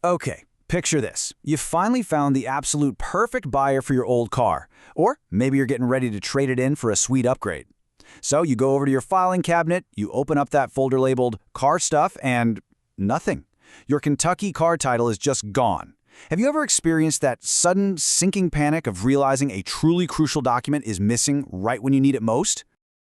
Okay, picture this. You finally found the absolute perfect buyer for your old car. Or maybe you're getting ready to trade it in for a sweet upgrade. So you go over to your filing cabinet, you open up that folder labeled Car Stuff, and nothing. Your Kentucky car title is just gone. Have you ever experienced that sudden sinking panic of realizing a truly crucial document is missing right when you need it most?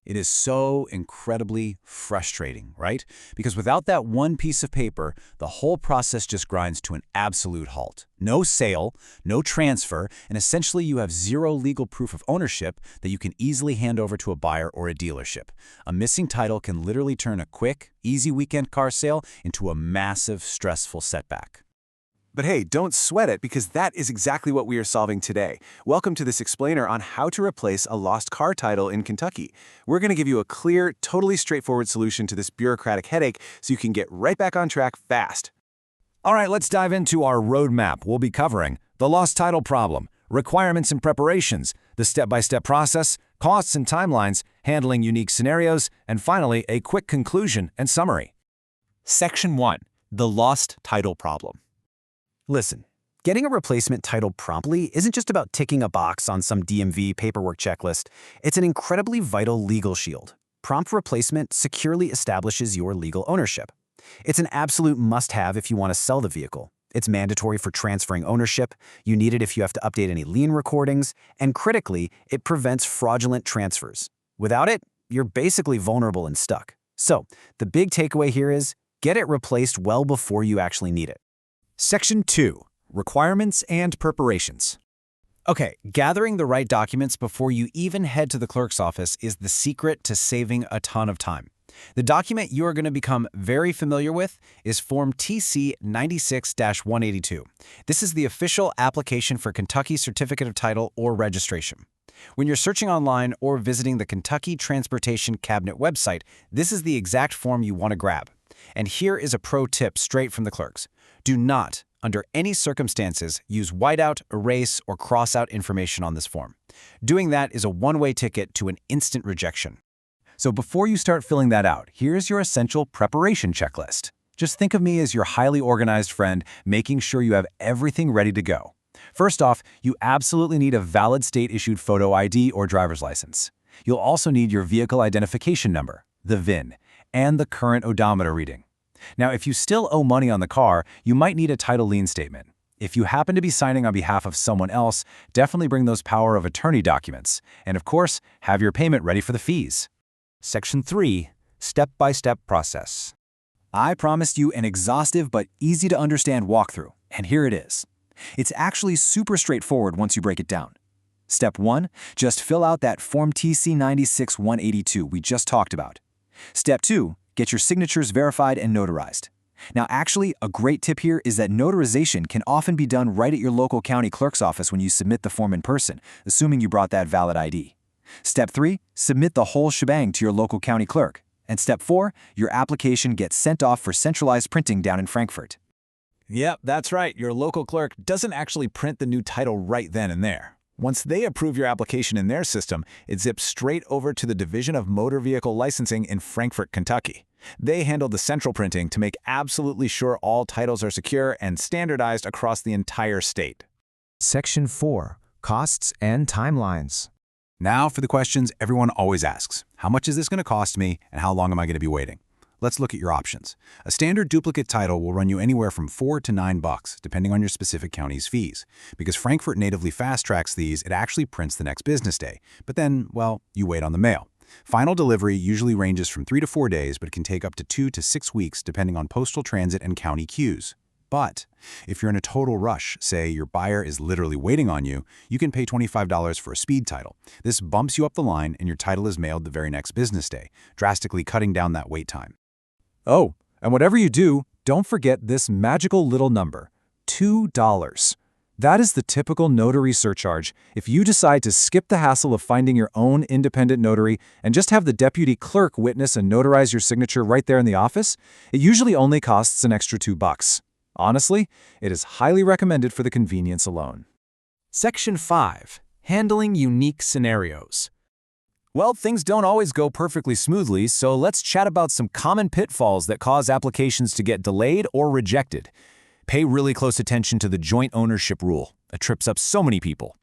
It is so incredibly frustrating, right? Because without that one piece of paper, the whole process just grinds to an absolute halt. No sale, no transfer, and essentially you have zero legal proof of ownership that you can easily hand over to a buyer or a dealership. A missing title can literally turn a quick, easy weekend car sale into a massive, stressful setback. But hey, don't sweat it, because that is exactly what we are solving today. Welcome to this explainer on how to replace a lost car title in Kentucky. We're going to give you a clear, totally straightforward solution to this bureaucratic headache so you can get right back on track fast. All right, let's dive into our roadmap. We'll be covering the lost title problem, requirements and preparations, the step-by-step process, costs and timelines, handling unique scenarios, and finally, a quick conclusion and summary. Section 1. The lost title problem. Listen, getting a replacement title promptly isn't just about ticking a box on some DMV paperwork checklist. It's an incredibly vital legal shield. Prompt replacement securely establishes your legal ownership. It's an absolute must-have if you want to sell the vehicle. It's mandatory for transferring ownership, you need it if you have to update any lien recordings, and critically, it prevents fraudulent transfers. Without it, you're basically vulnerable and stuck. So, the big takeaway here is, get it replaced well before you actually need it. Section 2. Requirements and preparations. Okay, gathering the right documents before you even head to the clerk's office is the secret to saving a ton of time. The document you are going to become very familiar with is Form TC 96-182. This is the official application for Kentucky Certificate of Title or Registration. When you're searching online or visiting the Kentucky Transportation Cabinet website, this is the exact form you want to grab. And here is a pro tip straight from the clerks. Do not, under any circumstances, use whiteout, erase, or cross out information on this form. Doing that is a one-way ticket to an instant rejection. So before you start filling that out, here's your essential preparation checklist. Just think of me as your highly organized friend, making sure you have everything ready to go. First off, you absolutely need a valid state-issued photo ID or driver's license. You'll also need your vehicle identification number, the VIN, and the current odometer reading. Now, if you still owe money on the car, you might need a title lien statement. If you happen to be signing on behalf of someone else, definitely bring those power of attorney documents. And of course, have your payment ready for the fees. Section 3. Step-by-step process. I promised you an exhaustive but easy to understand walkthrough, and here it is. It's actually super straightforward once you break it down. Step 1, just fill out that Form TC 96-182 we just talked about. Step 2, get your signatures verified and notarized. Now actually, a great tip here is that notarization can often be done right at your local county clerk's office when you submit the form in person, assuming you brought that valid ID. Step 3, submit the whole shebang to your local county clerk. And Step 4, your application gets sent off for centralized printing down in Frankfort. Yep, that's right. Your local clerk doesn't actually print the new title right then and there. Once they approve your application in their system, it zips straight over to the Division of Motor Vehicle Licensing in Frankfort, Kentucky. They handle the central printing to make absolutely sure all titles are secure and standardized across the entire state. Section 4. Costs and timelines. Now for the questions everyone always asks. How much is this going to cost me, and how long am I going to be waiting? Let's look at your options. A standard duplicate title will run you anywhere from $4 to $9, depending on your specific county's fees. Because Frankfort natively fast-tracks these, it actually prints the next business day. But then, well, you wait on the mail. Final delivery usually ranges from 3 to 4 days, but it can take up to 2 to 6 weeks depending on postal transit and county queues. But if you're in a total rush, say your buyer is literally waiting on you, you can pay $25 for a speed title. This bumps you up the line and your title is mailed the very next business day, drastically cutting down that wait time. Oh, and whatever you do, don't forget this magical little number, $2. That is the typical notary surcharge if you decide to skip the hassle of finding your own independent notary and just have the deputy clerk witness and notarize your signature right there in the office. It usually only costs an extra $2. Honestly, it is highly recommended for the convenience alone. Section 5. Handling unique scenarios. Well, things don't always go perfectly smoothly, so let's chat about some common pitfalls that cause applications to get delayed or rejected. Pay really close attention to the joint ownership rule. It trips up so many people.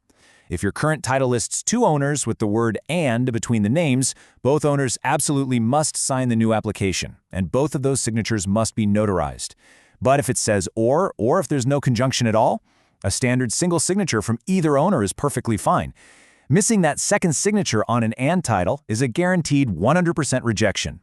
If your current title lists two owners with the word "and" between the names, both owners absolutely must sign the new application, and both of those signatures must be notarized. But if it says or if there's no conjunction at all, a standard single signature from either owner is perfectly fine. Missing that second signature on an "and" title is a guaranteed 100% rejection.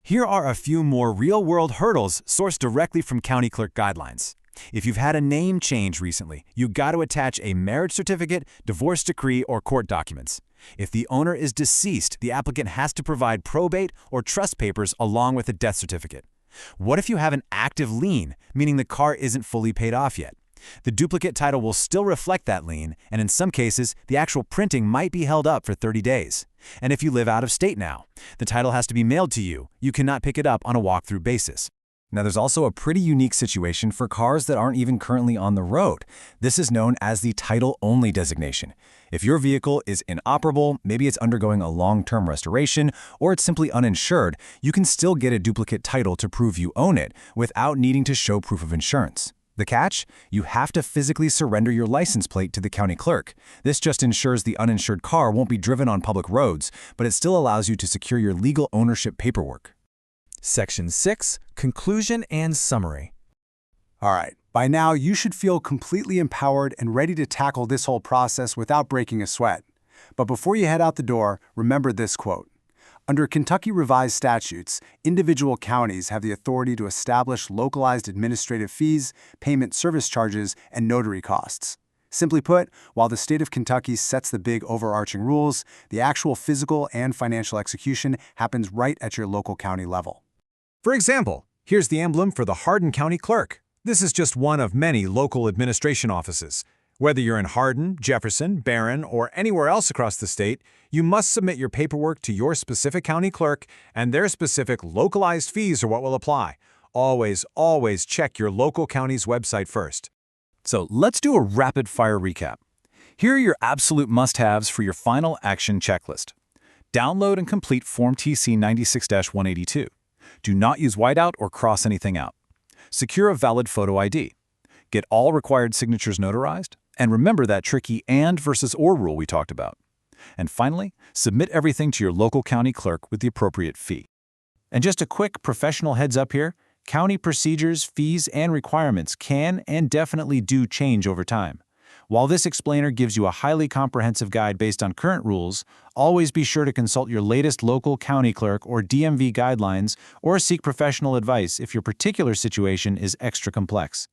Here are a few more real-world hurdles sourced directly from county clerk guidelines. If you've had a name change recently, you got to attach a marriage certificate, divorce decree, or court documents. If the owner is deceased, the applicant has to provide probate or trust papers along with a death certificate. What if you have an active lien, meaning the car isn't fully paid off yet? The duplicate title will still reflect that lien, and in some cases, the actual printing might be held up for 30 days. And if you live out of state now, the title has to be mailed to you. You cannot pick it up on a walkthrough basis. Now, there's also a pretty unique situation for cars that aren't even currently on the road. This is known as the title-only designation. If your vehicle is inoperable, maybe it's undergoing a long-term restoration, or it's simply uninsured, you can still get a duplicate title to prove you own it without needing to show proof of insurance. The catch? You have to physically surrender your license plate to the county clerk. This just ensures the uninsured car won't be driven on public roads, but it still allows you to secure your legal ownership paperwork. Section 6, Conclusion and Summary. All right, by now you should feel completely empowered and ready to tackle this whole process without breaking a sweat. But before you head out the door, remember this quote. Under Kentucky revised statutes, individual counties have the authority to establish localized administrative fees, payment service charges, and notary costs. Simply put, while the state of Kentucky sets the big overarching rules, the actual physical and financial execution happens right at your local county level. For example, here's the emblem for the Hardin County Clerk. This is just one of many local administration offices. Whether you're in Hardin, Jefferson, Barron, or anywhere else across the state, you must submit your paperwork to your specific county clerk, and their specific localized fees are what will apply. Always, always check your local county's website first. So let's do a rapid-fire recap. Here are your absolute must-haves for your final action checklist. Download and complete Form TC 96-182. Do not use whiteout or cross anything out. Secure a valid photo ID. Get all required signatures notarized. And remember that tricky "and" versus "or" rule we talked about. And finally, submit everything to your local county clerk with the appropriate fee. And just a quick professional heads up here, county procedures, fees, and requirements can and definitely do change over time. While this explainer gives you a highly comprehensive guide based on current rules, always be sure to consult your latest local county clerk or DMV guidelines or seek professional advice if your particular situation is extra complex.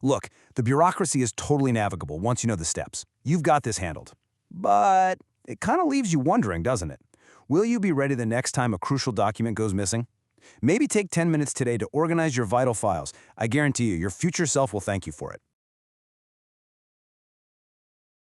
Look, the bureaucracy is totally navigable once you know the steps. You've got this handled. But it kind of leaves you wondering, doesn't it? Will you be ready the next time a crucial document goes missing? Maybe take 10 minutes today to organize your vital files. I guarantee you, your future self will thank you for it.